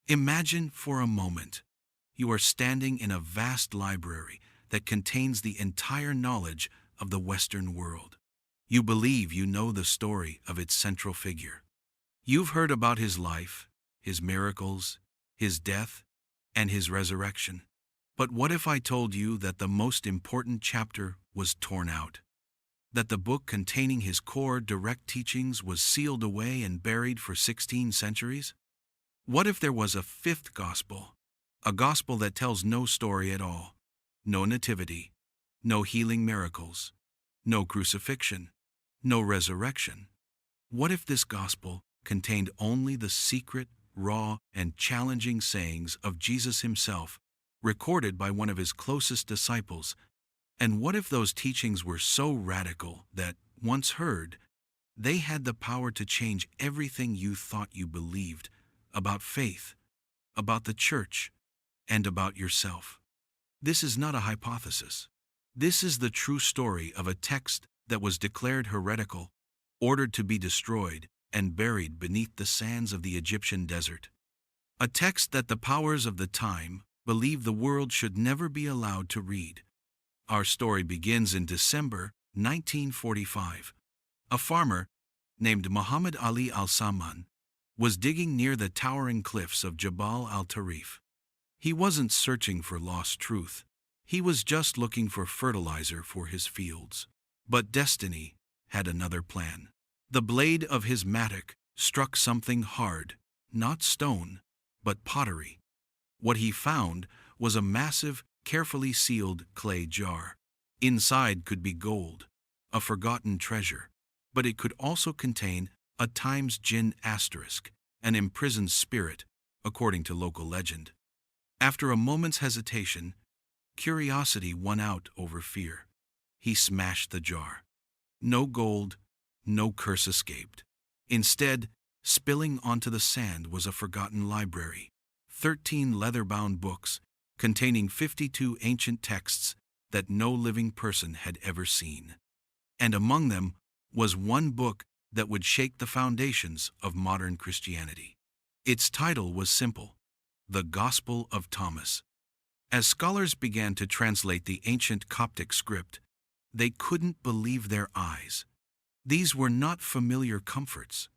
Imagine for a moment you are standing in a vast library that contains the entire knowledge of the Western world. You believe you know the story of its central figure. You've heard about his life, his miracles, his death, and his resurrection. But what if I told you that the most important chapter was torn out? That the book containing his core direct teachings was sealed away and buried for 16 centuries? What if there was a fifth gospel? A gospel that tells no story at all, no nativity, no healing miracles, no crucifixion, no resurrection? What if this gospel contained only the secret, raw, and challenging sayings of Jesus himself, recorded by one of his closest disciples? And what if those teachings were so radical that, once heard, they had the power to change everything you thought you believed about faith, about the church, and about yourself? This is not a hypothesis. This is the true story of a text that was declared heretical, ordered to be destroyed, and buried beneath the sands of the Egyptian desert. A text that the powers of the time believed the world should never be allowed to read. Our story begins in December 1945. A farmer named Muhammad Ali al-Saman was digging near the towering cliffs of Jabal al-Tarif. He wasn't searching for lost truth. He was just looking for fertilizer for his fields. But destiny had another plan. The blade of his mattock struck something hard, not stone, but pottery. What he found was a massive, carefully sealed clay jar. Inside could be gold, a forgotten treasure, but it could also contain a times jinn asterisk, an imprisoned spirit, according to local legend. After a moment's hesitation, curiosity won out over fear. He smashed the jar. No gold, no curse escaped. Instead, spilling onto the sand was a forgotten library, 13 leather-bound books containing 52 ancient texts that no living person had ever seen. And among them was one book that would shake the foundations of modern Christianity. Its title was simple: The Gospel of Thomas. As scholars began to translate the ancient Coptic script, they couldn't believe their eyes. These were not familiar comforts.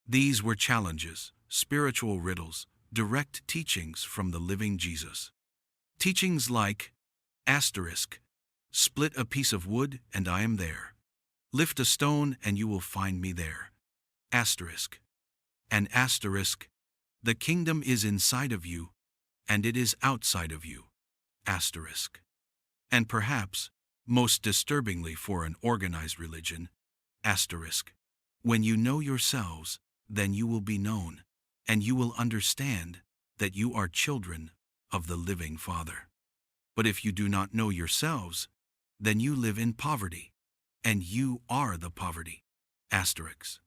These were challenges, spiritual riddles, direct teachings from the living Jesus. Teachings like, asterisk, split a piece of wood and I am there. Lift a stone and you will find me there. Asterisk. And asterisk, the kingdom is inside of you, and it is outside of you. Asterisk. And perhaps, most disturbingly for an organized religion, asterisk, when you know yourselves, then you will be known, and you will understand that you are children of the living Father. But if you do not know yourselves, then you live in poverty, and you are the poverty. Asterisk.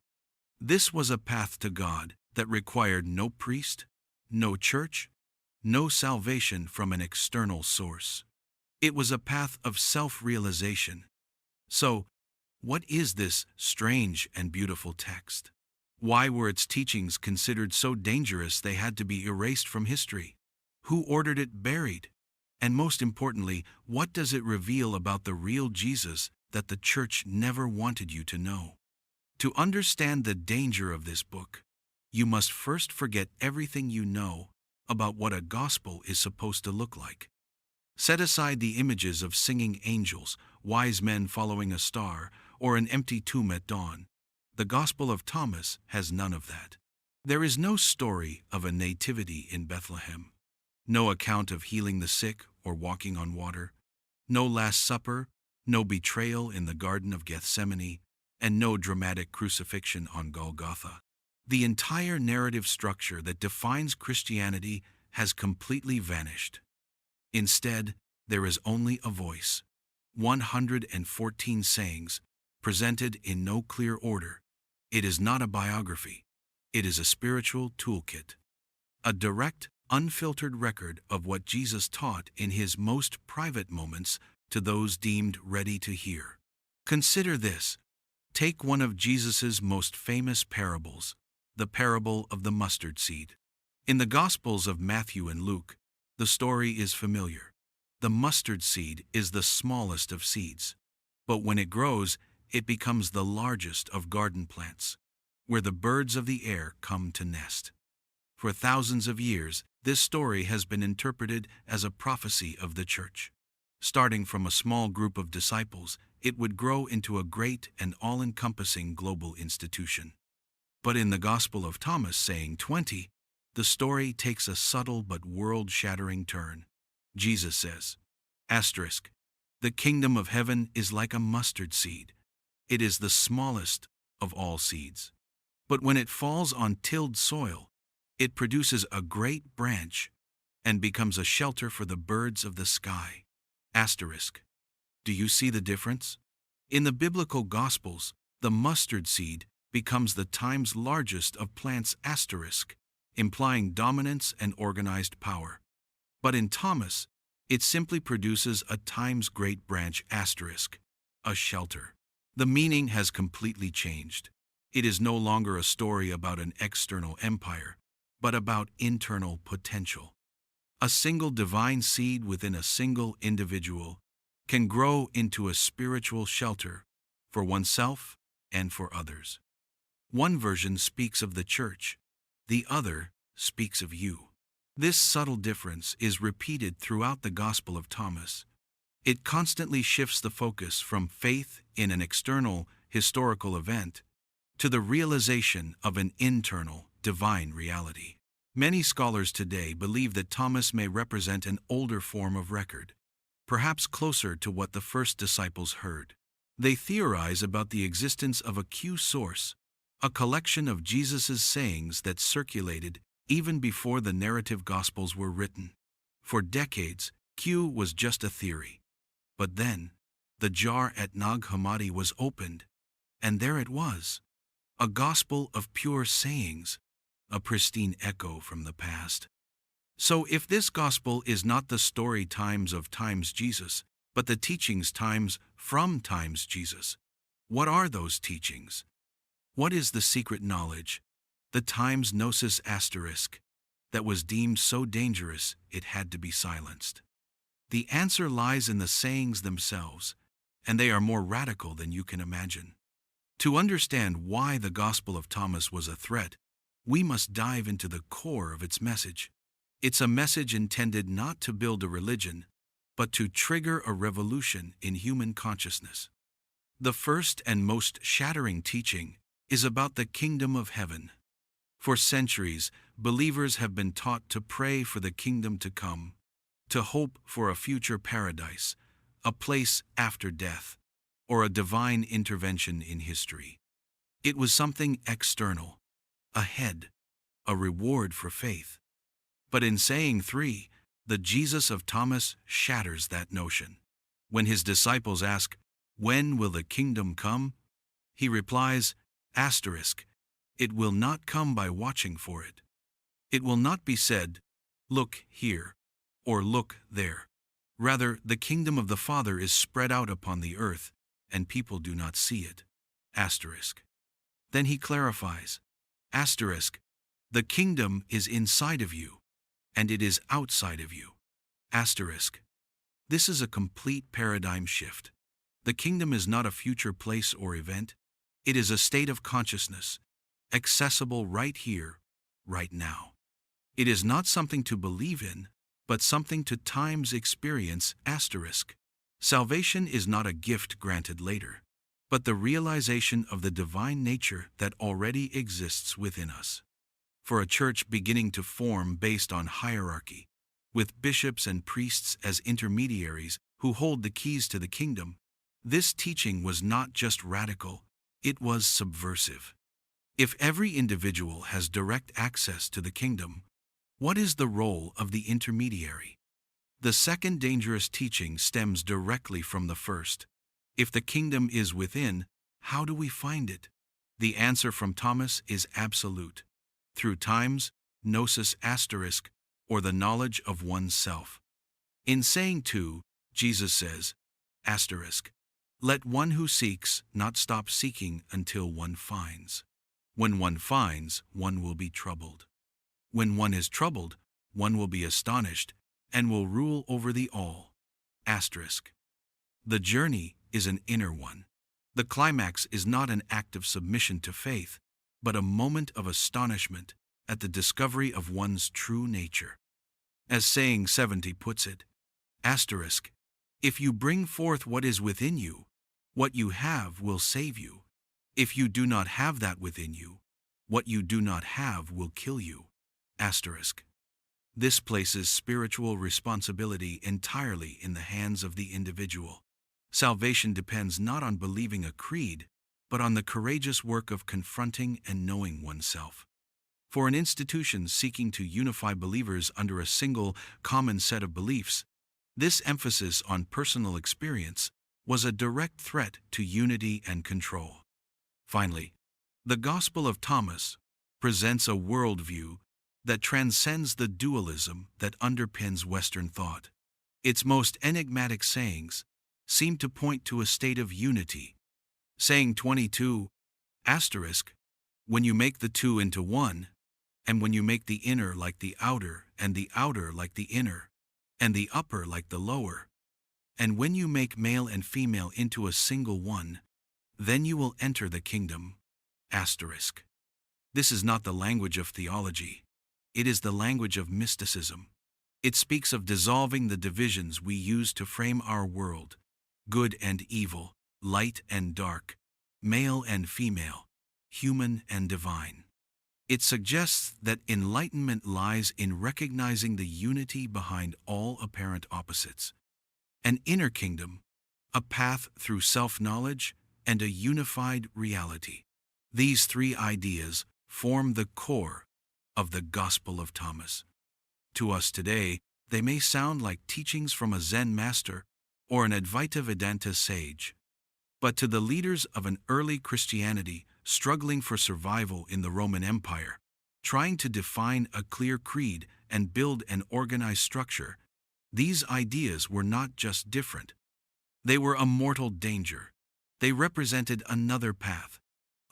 This was a path to God that required no priest, no church, no salvation from an external source. It was a path of self-realization. So, what is this strange and beautiful text? Why were its teachings considered so dangerous they had to be erased from history? Who ordered it buried? And most importantly, what does it reveal about the real Jesus that the church never wanted you to know? To understand the danger of this book, you must first forget everything you know about what a gospel is supposed to look like. Set aside the images of singing angels, wise men following a star, or an empty tomb at dawn. The Gospel of Thomas has none of that. There is no story of a nativity in Bethlehem, no account of healing the sick or walking on water, no Last Supper, no betrayal in the Garden of Gethsemane, and no dramatic crucifixion on Golgotha. The entire narrative structure that defines Christianity has completely vanished. Instead, there is only a voice, 114 sayings, presented in no clear order. It is not a biography. It is a spiritual toolkit. A direct, unfiltered record of what Jesus taught in his most private moments to those deemed ready to hear. Consider this. Take one of Jesus's most famous parables, the parable of the mustard seed. In the Gospels of Matthew and Luke, the story is familiar. The mustard seed is the smallest of seeds, but when it grows, it becomes the largest of garden plants, where the birds of the air come to nest. For thousands of years, this story has been interpreted as a prophecy of the church. Starting from a small group of disciples, it would grow into a great and all-encompassing global institution. But in the Gospel of Thomas, saying 20, the story takes a subtle but world-shattering turn. Jesus says, asterisk, "The kingdom of heaven is like a mustard seed. It is the smallest of all seeds. But when it falls on tilled soil, it produces a great branch and becomes a shelter for the birds of the sky." Asterisk. Do you see the difference? In the biblical Gospels, the mustard seed becomes the times largest of plants asterisk, implying dominance and organized power. But in Thomas, it simply produces a times great branch asterisk, a shelter. The meaning has completely changed. It is no longer a story about an external empire, but about internal potential. A single divine seed within a single individual can grow into a spiritual shelter for oneself and for others. One version speaks of the church, the other speaks of you. This subtle difference is repeated throughout the Gospel of Thomas. It constantly shifts the focus from faith in an external, historical event to the realization of an internal, divine reality. Many scholars today believe that Thomas may represent an older form of record, perhaps closer to what the first disciples heard. They theorize about the existence of a Q source, a collection of Jesus' sayings that circulated even before the narrative Gospels were written. For decades, Q was just a theory. But then, the jar at Nag Hammadi was opened, and there it was, a gospel of pure sayings, a pristine echo from the past. So if this gospel is not the story times of times Jesus, but the teachings times from times Jesus, what are those teachings? What is the secret knowledge, the times gnosis asterisk, that was deemed so dangerous it had to be silenced? The answer lies in the sayings themselves, and they are more radical than you can imagine. To understand why the Gospel of Thomas was a threat, we must dive into the core of its message. It's a message intended not to build a religion, but to trigger a revolution in human consciousness. The first and most shattering teaching is about the kingdom of heaven. For centuries, believers have been taught to pray for the kingdom to come, to hope for a future paradise, a place after death, or a divine intervention in history. It was something external, ahead, a reward for faith. But in saying 3, the Jesus of Thomas shatters that notion. When his disciples ask, "When will the kingdom come?" he replies, asterisk, "It will not come by watching for it. It will not be said, 'Look here,' or 'Look there.' Rather, the kingdom of the Father is spread out upon the earth, and people do not see it." Asterisk. Then he clarifies, asterisk, "The kingdom is inside of you, and it is outside of you." Asterisk. This is a complete paradigm shift. The kingdom is not a future place or event. It is a state of consciousness, accessible right here, right now. It is not something to believe in, but something to times experience asterisk. Salvation is not a gift granted later, but the realization of the divine nature that already exists within us. For a church beginning to form based on hierarchy, with bishops and priests as intermediaries who hold the keys to the kingdom, this teaching was not just radical, it was subversive. If every individual has direct access to the kingdom, what is the role of the intermediary? The second dangerous teaching stems directly from the first. If the kingdom is within, how do we find it? The answer from Thomas is absolute. Through times, gnosis asterisk, or the knowledge of oneself. In saying 2, Jesus says, asterisk, "Let one who seeks not stop seeking until one finds. When one finds, one will be troubled." When one is troubled, one will be astonished, and will rule over the all. Asterisk. The journey is an inner one. The climax is not an act of submission to faith, but a moment of astonishment at the discovery of one's true nature. As saying 70 puts it, asterisk, if you bring forth what is within you, what you have will save you. If you do not have that within you, what you do not have will kill you. Asterisk. This places spiritual responsibility entirely in the hands of the individual. Salvation depends not on believing a creed, but on the courageous work of confronting and knowing oneself. For an institution seeking to unify believers under a single, common set of beliefs, this emphasis on personal experience was a direct threat to unity and control. Finally, the Gospel of Thomas presents a worldview that transcends the dualism that underpins Western thought. Its most enigmatic sayings seem to point to a state of unity. Saying 22, asterisk, when you make the two into one, and when you make the inner like the outer, and the outer like the inner, and the upper like the lower, and when you make male and female into a single one, then you will enter the kingdom. Asterisk. This is not the language of theology. It is the language of mysticism. It speaks of dissolving the divisions we use to frame our world, good and evil, light and dark, male and female, human and divine. It suggests that enlightenment lies in recognizing the unity behind all apparent opposites. An inner kingdom, a path through self-knowledge, and a unified reality. These three ideas form the core of the Gospel of Thomas. To us today, they may sound like teachings from a Zen master or an Advaita Vedanta sage. But to the leaders of an early Christianity struggling for survival in the Roman Empire, trying to define a clear creed and build an organized structure, these ideas were not just different. They were a mortal danger. They represented another path,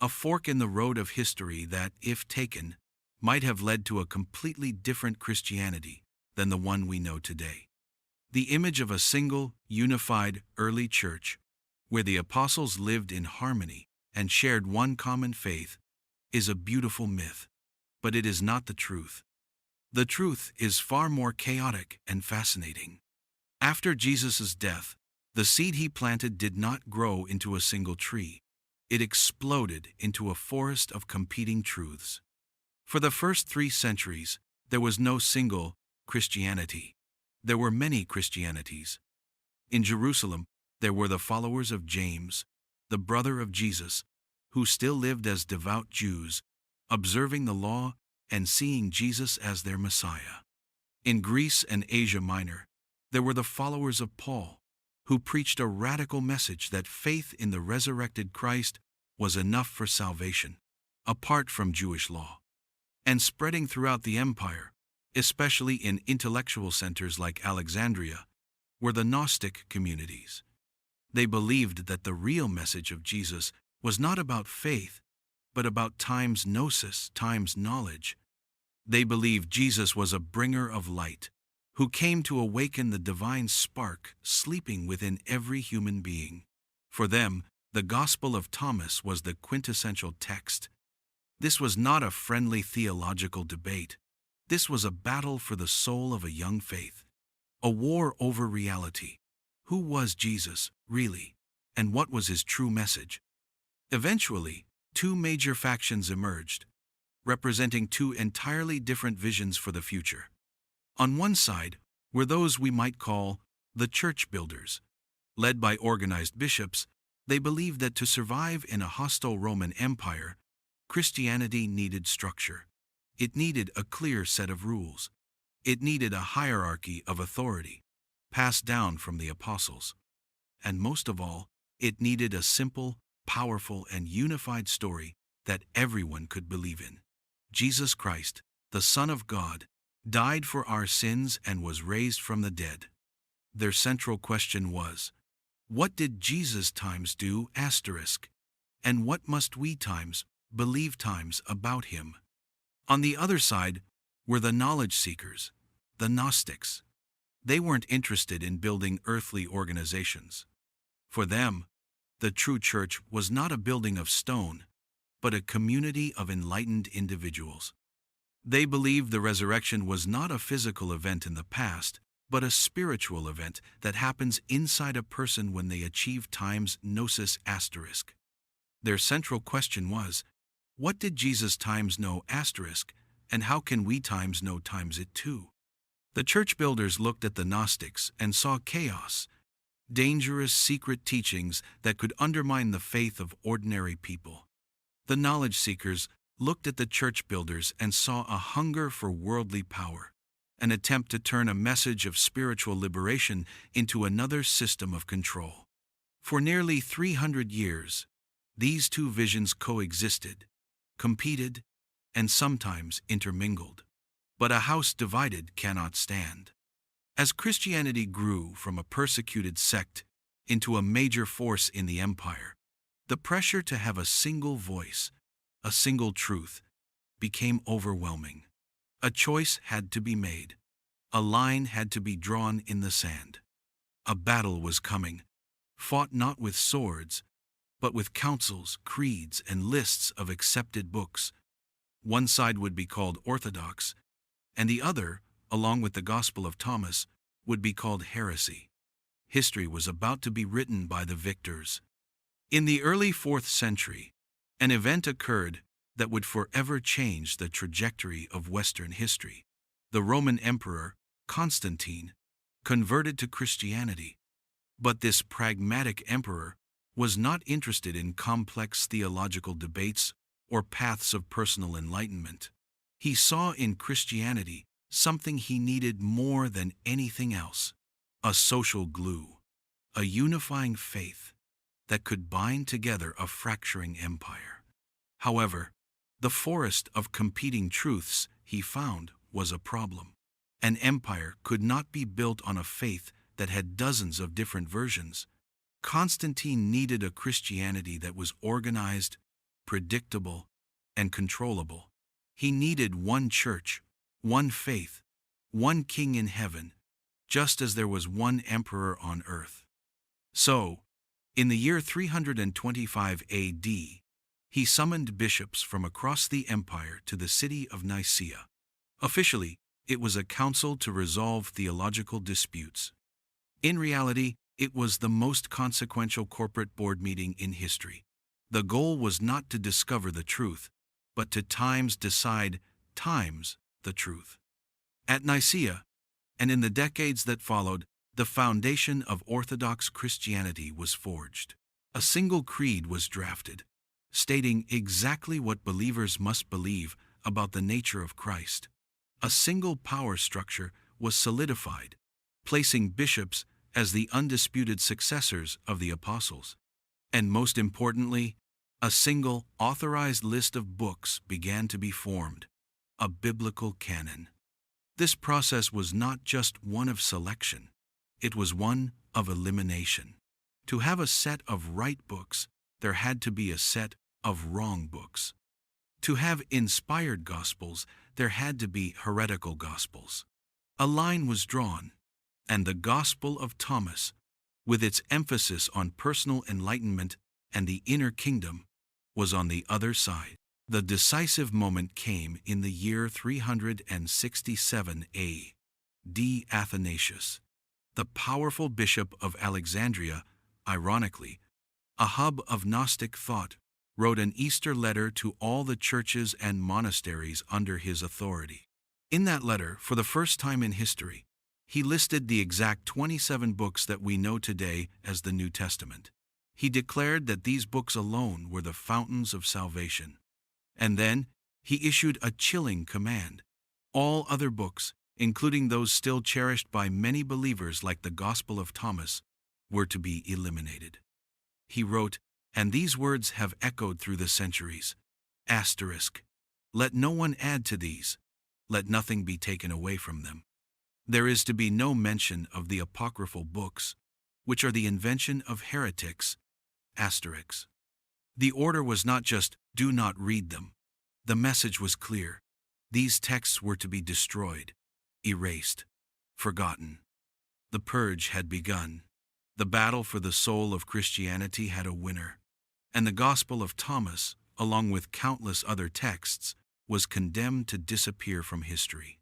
a fork in the road of history that, if taken, might have led to a completely different Christianity than the one we know today. The image of a single, unified early church, where the apostles lived in harmony and shared one common faith, is a beautiful myth, but it is not the truth. The truth is far more chaotic and fascinating. After Jesus' death, the seed he planted did not grow into a single tree. It exploded into a forest of competing truths. For the first 3 centuries, there was no single Christianity. There were many Christianities. In Jerusalem, there were the followers of James, the brother of Jesus, who still lived as devout Jews, observing the law and seeing Jesus as their Messiah. In Greece and Asia Minor, there were the followers of Paul, who preached a radical message that faith in the resurrected Christ was enough for salvation, apart from Jewish law. And spreading throughout the empire, especially in intellectual centers like Alexandria, were the Gnostic communities. They believed that the real message of Jesus was not about faith, but about time's gnosis, time's knowledge. They believed Jesus was a bringer of light, who came to awaken the divine spark sleeping within every human being. For them, the Gospel of Thomas was the quintessential text. This was not a friendly theological debate. This was a battle for the soul of a young faith, a war over reality. Who was Jesus, really, and what was his true message? Eventually, 2 major factions emerged, representing 2 entirely different visions for the future. On one side were those we might call the church builders. Led by organized bishops, they believed that to survive in a hostile Roman Empire, Christianity needed structure. It needed a clear set of rules. It needed a hierarchy of authority, passed down from the apostles. And most of all, it needed a simple, powerful, and unified story that everyone could believe in. Jesus Christ, the Son of God, died for our sins and was raised from the dead. Their central question was, what did Jesus times do, asterisk, and what must we times believe times about him? On the other side were the knowledge seekers, the Gnostics. They weren't interested in building earthly organizations. For them, the true church was not a building of stone, but a community of enlightened individuals. They believed the resurrection was not a physical event in the past, but a spiritual event that happens inside a person when they achieve time's gnosis asterisk. Their central question was, what did Jesus times know asterisk, and how can we times know times it too? The church builders looked at the Gnostics and saw chaos, dangerous secret teachings that could undermine the faith of ordinary people. The knowledge seekers looked at the church builders and saw a hunger for worldly power, an attempt to turn a message of spiritual liberation into another system of control. For nearly 300 years, these two visions coexisted, competed, and sometimes intermingled. But a house divided cannot stand. As Christianity grew from a persecuted sect into a major force in the empire, the pressure to have a single voice, a single truth, became overwhelming. A choice had to be made. A line had to be drawn in the sand. A battle was coming, fought not with swords, but with councils, creeds, and lists of accepted books. One side would be called orthodox, and the other, along with the Gospel of Thomas, would be called heresy. History was about to be written by the victors. In the early 4th century, an event occurred that would forever change the trajectory of Western history. The Roman Emperor, Constantine, converted to Christianity. But this pragmatic emperor was not interested in complex theological debates or paths of personal enlightenment. He saw in Christianity something he needed more than anything else: a social glue, a unifying faith that could bind together a fracturing empire. However, the forest of competing truths he found was a problem. An empire could not be built on a faith that had dozens of different versions. Constantine needed a Christianity that was organized, predictable, and controllable. He needed one church, one faith, one king in heaven, just as there was one emperor on earth. So, in the year 325 AD, he summoned bishops from across the empire to the city of Nicaea. Officially, it was a council to resolve theological disputes. In reality, it was the most consequential corporate board meeting in history. The goal was not to discover the truth, but to decide the truth. At Nicaea, and in the decades that followed, the foundation of Orthodox Christianity was forged. A single creed was drafted, stating exactly what believers must believe about the nature of Christ. A single power structure was solidified, placing bishops as the undisputed successors of the apostles. And most importantly, a single authorized list of books began to be formed, a biblical canon. This process was not just one of selection, it was one of elimination. To have a set of right books, there had to be a set of wrong books. To have inspired gospels, there had to be heretical gospels. A line was drawn, and the Gospel of Thomas, with its emphasis on personal enlightenment and the inner kingdom, was on the other side. The decisive moment came in the year 367 A.D. Athanasius, the powerful bishop of Alexandria, ironically, a hub of Gnostic thought, wrote an Easter letter to all the churches and monasteries under his authority. In that letter, for the first time in history, he listed the exact 27 books that we know today as the New Testament. He declared that these books alone were the fountains of salvation. And then, he issued a chilling command. All other books, including those still cherished by many believers like the Gospel of Thomas, were to be eliminated. He wrote, and these words have echoed through the centuries, asterisk, let no one add to these, let nothing be taken away from them. There is to be no mention of the apocryphal books, which are the invention of heretics, asterisks. The order was not just, do not read them. The message was clear. These texts were to be destroyed, erased, forgotten. The purge had begun. The battle for the soul of Christianity had a winner. And the Gospel of Thomas, along with countless other texts, was condemned to disappear from history.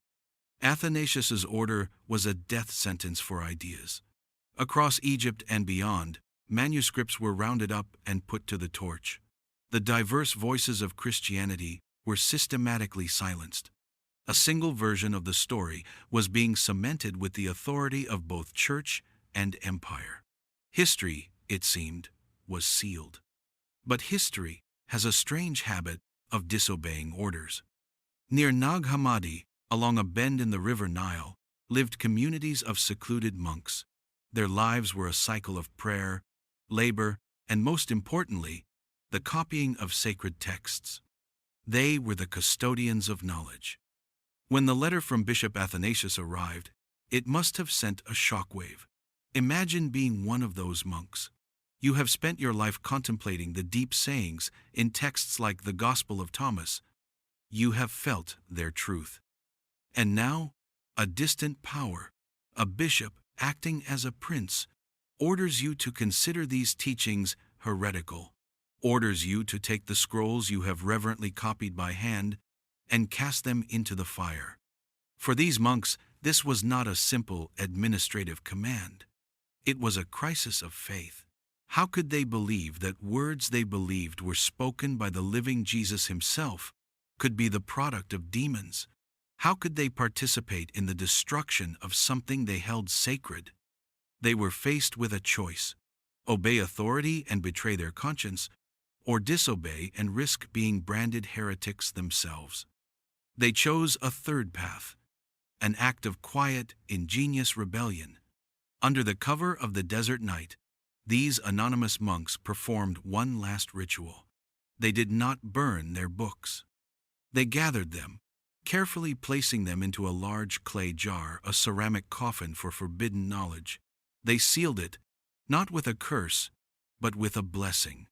Athanasius's order was a death sentence for ideas. Across Egypt and beyond, manuscripts were rounded up and put to the torch. The diverse voices of Christianity were systematically silenced. A single version of the story was being cemented with the authority of both church and empire. History, it seemed, was sealed. But history has a strange habit of disobeying orders. Near Nag Hammadi, along a bend in the river Nile, lived communities of secluded monks. Their lives were a cycle of prayer, labor, and most importantly, the copying of sacred texts. They were the custodians of knowledge. When the letter from Bishop Athanasius arrived, it must have sent a shockwave. Imagine being one of those monks. You have spent your life contemplating the deep sayings in texts like the Gospel of Thomas. You have felt their truth. And now, a distant power, a bishop acting as a prince, orders you to consider these teachings heretical, orders you to take the scrolls you have reverently copied by hand and cast them into the fire. For these monks, this was not a simple administrative command. It was a crisis of faith. How could they believe that words they believed were spoken by the living Jesus himself could be the product of demons? How could they participate in the destruction of something they held sacred? They were faced with a choice: obey authority and betray their conscience, or disobey and risk being branded heretics themselves. They chose a third path, an act of quiet, ingenious rebellion. Under the cover of the desert night, these anonymous monks performed one last ritual. They did not burn their books. They gathered them, carefully placing them into a large clay jar, a ceramic coffin for forbidden knowledge. They sealed it, not with a curse, but with a blessing.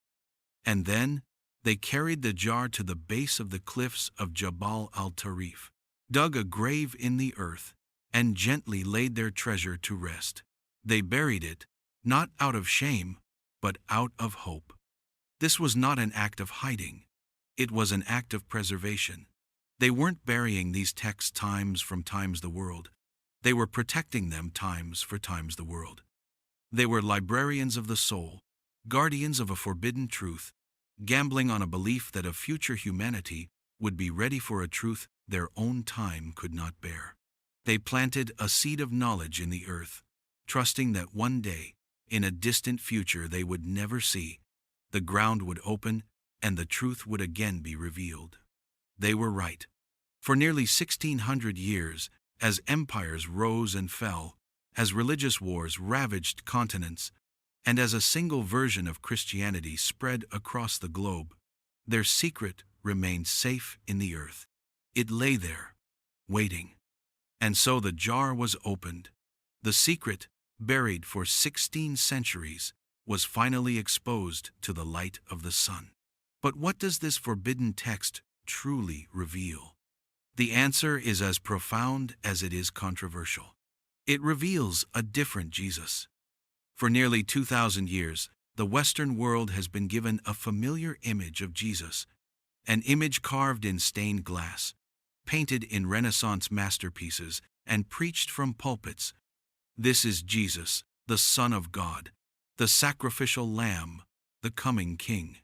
And then, they carried the jar to the base of the cliffs of Jabal al-Tarif, dug a grave in the earth, and gently laid their treasure to rest. They buried it, not out of shame, but out of hope. This was not an act of hiding. It was an act of preservation. They weren't burying these texts times from times the world. They were protecting them times for times the world. They were librarians of the soul, guardians of a forbidden truth, gambling on a belief that a future humanity would be ready for a truth their own time could not bear. They planted a seed of knowledge in the earth, trusting that one day, in a distant future they would never see, the ground would open and the truth would again be revealed. They were right. For nearly 1,600 years, as empires rose and fell, as religious wars ravaged continents, and as a single version of Christianity spread across the globe, their secret remained safe in the earth. It lay there, waiting. And so the jar was opened. The secret, buried for 16 centuries, was finally exposed to the light of the sun. But what does this forbidden text truly reveal? The answer is as profound as it is controversial. It reveals a different Jesus. For nearly 2,000 years, the Western world has been given a familiar image of Jesus, an image carved in stained glass, painted in Renaissance masterpieces, and preached from pulpits. This is Jesus, the Son of God, the sacrificial Lamb, the coming King.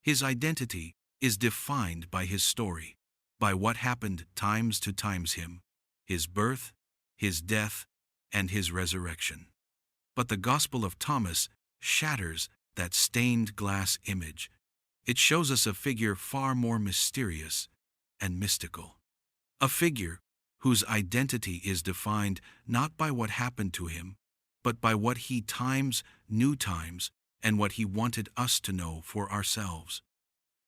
His identity is defined by his story, by what happened times to times him, his birth, his death, and his resurrection. But the Gospel of Thomas shatters that stained glass image. It shows us a figure far more mysterious and mystical. A figure whose identity is defined not by what happened to him, but by what he knew and what he wanted us to know for ourselves.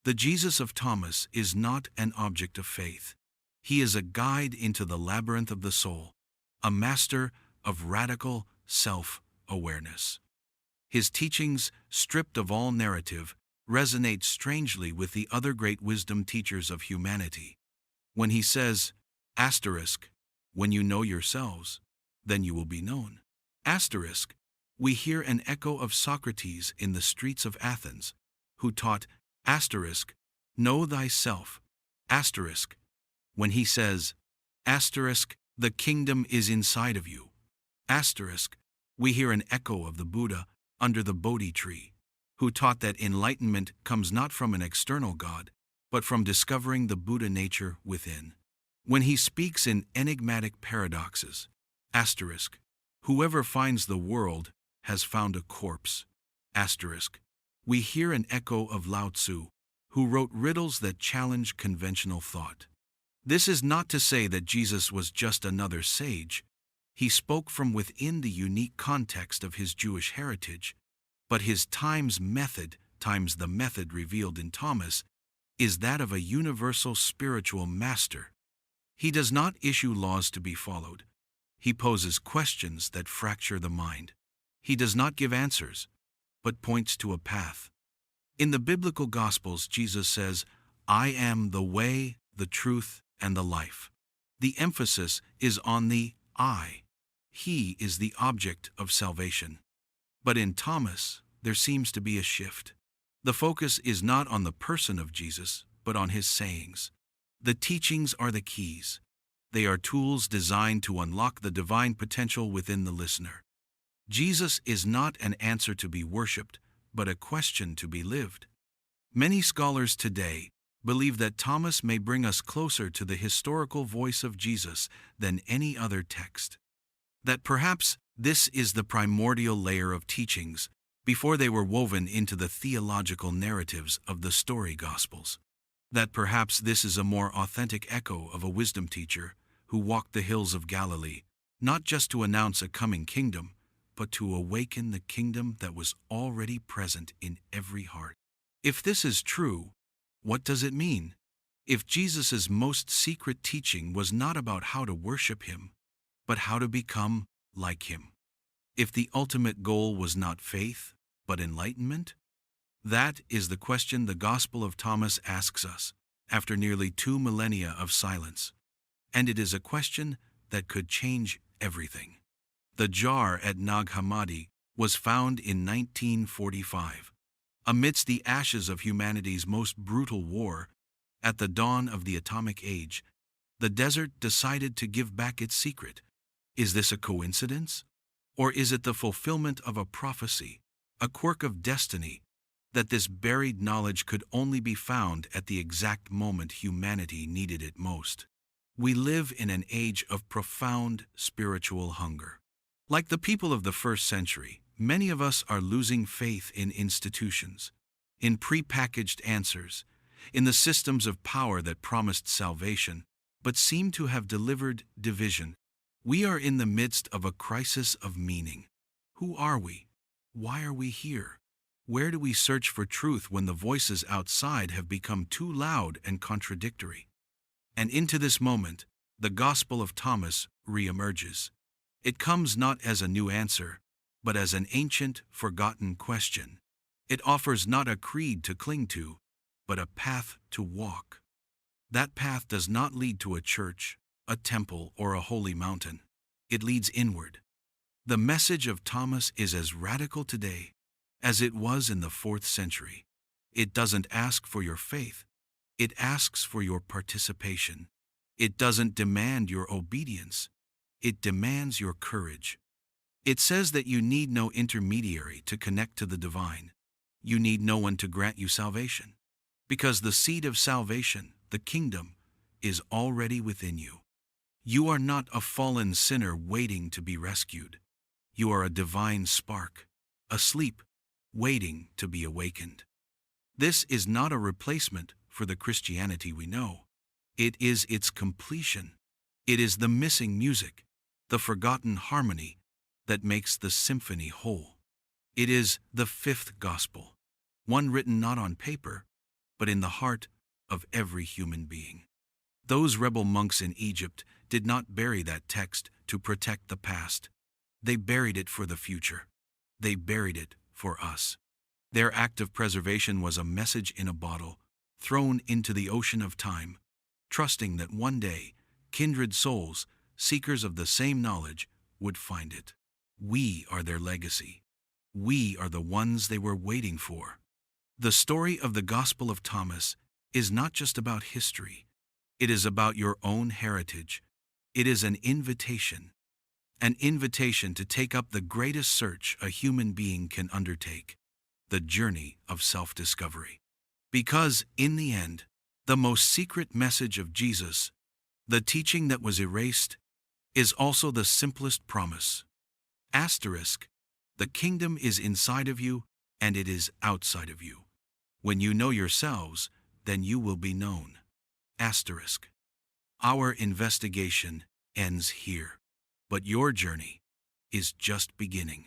The Jesus of Thomas is not an object of faith. He is a guide into the labyrinth of the soul, a master of radical self-awareness. His teachings, stripped of all narrative, resonate strangely with the other great wisdom teachers of humanity. When he says, asterisk, when you know yourselves, then you will be known. Asterisk, we hear an echo of Socrates in the streets of Athens, who taught, asterisk, know thyself, asterisk, when he says, asterisk, the kingdom is inside of you. Asterisk, we hear an echo of the Buddha under the Bodhi tree, who taught that enlightenment comes not from an external God, but from discovering the Buddha nature within. When he speaks in enigmatic paradoxes, asterisk, whoever finds the world has found a corpse, asterisk, we hear an echo of Lao Tzu, who wrote riddles that challenge conventional thought. This is not to say that Jesus was just another sage. He spoke from within the unique context of his Jewish heritage, but his times the method revealed in Thomas, is that of a universal spiritual master. He does not issue laws to be followed. He poses questions that fracture the mind. He does not give answers, but points to a path. In the biblical Gospels, Jesus says, I am the way, the truth, and the life. The emphasis is on the I. He is the object of salvation. But in Thomas, there seems to be a shift. The focus is not on the person of Jesus, but on his sayings. The teachings are the keys. They are tools designed to unlock the divine potential within the listener. Jesus is not an answer to be worshipped, but a question to be lived. Many scholars today believe that Thomas may bring us closer to the historical voice of Jesus than any other text. That perhaps this is the primordial layer of teachings before they were woven into the theological narratives of the story Gospels. That perhaps this is a more authentic echo of a wisdom teacher who walked the hills of Galilee, not just to announce a coming kingdom, but to awaken the kingdom that was already present in every heart. If this is true, what does it mean? If Jesus' most secret teaching was not about how to worship him, but how to become like him. If the ultimate goal was not faith, but enlightenment? That is the question the Gospel of Thomas asks us after nearly 2 millennia of silence. And it is a question that could change everything. The jar at Nag Hammadi was found in 1945. Amidst the ashes of humanity's most brutal war, at the dawn of the atomic age, the desert decided to give back its secret. Is this a coincidence? Or is it the fulfillment of a prophecy, a quirk of destiny, that this buried knowledge could only be found at the exact moment humanity needed it most? We live in an age of profound spiritual hunger. Like the people of the first century, many of us are losing faith in institutions, in prepackaged answers, in the systems of power that promised salvation, but seem to have delivered division. We are in the midst of a crisis of meaning. Who are we? Why are we here? Where do we search for truth when the voices outside have become too loud and contradictory? And into this moment, the Gospel of Thomas reemerges. It comes not as a new answer, but as an ancient, forgotten question. It offers not a creed to cling to, but a path to walk. That path does not lead to a church, a temple, or a holy mountain. It leads inward. The message of Thomas is as radical today as it was in the 4th century. It doesn't ask for your faith. It asks for your participation. It doesn't demand your obedience. It demands your courage. It says that you need no intermediary to connect to the divine. You need no one to grant you salvation. Because the seed of salvation, the kingdom, is already within you. You are not a fallen sinner waiting to be rescued. You are a divine spark, asleep, waiting to be awakened. This is not a replacement for the Christianity we know. It is its completion. It is the missing music, the forgotten harmony that makes the symphony whole. It is the 5th gospel, one written not on paper, but in the heart of every human being. Those rebel monks in Egypt did not bury that text to protect the past. They buried it for the future. They buried it for us. Their act of preservation was a message in a bottle, thrown into the ocean of time. trusting that one day, kindred souls, seekers of the same knowledge, would find it. We are their legacy. We are the ones they were waiting for. The story of the Gospel of Thomas is not just about history. It is about your own heritage. It is an invitation to take up the greatest search a human being can undertake, the journey of self-discovery. Because, in the end, the most secret message of Jesus, the teaching that was erased, is also the simplest promise. Asterisk, the kingdom is inside of you, and it is outside of you. When you know yourselves, then you will be known. Asterisk. Our investigation ends here, but your journey is just beginning.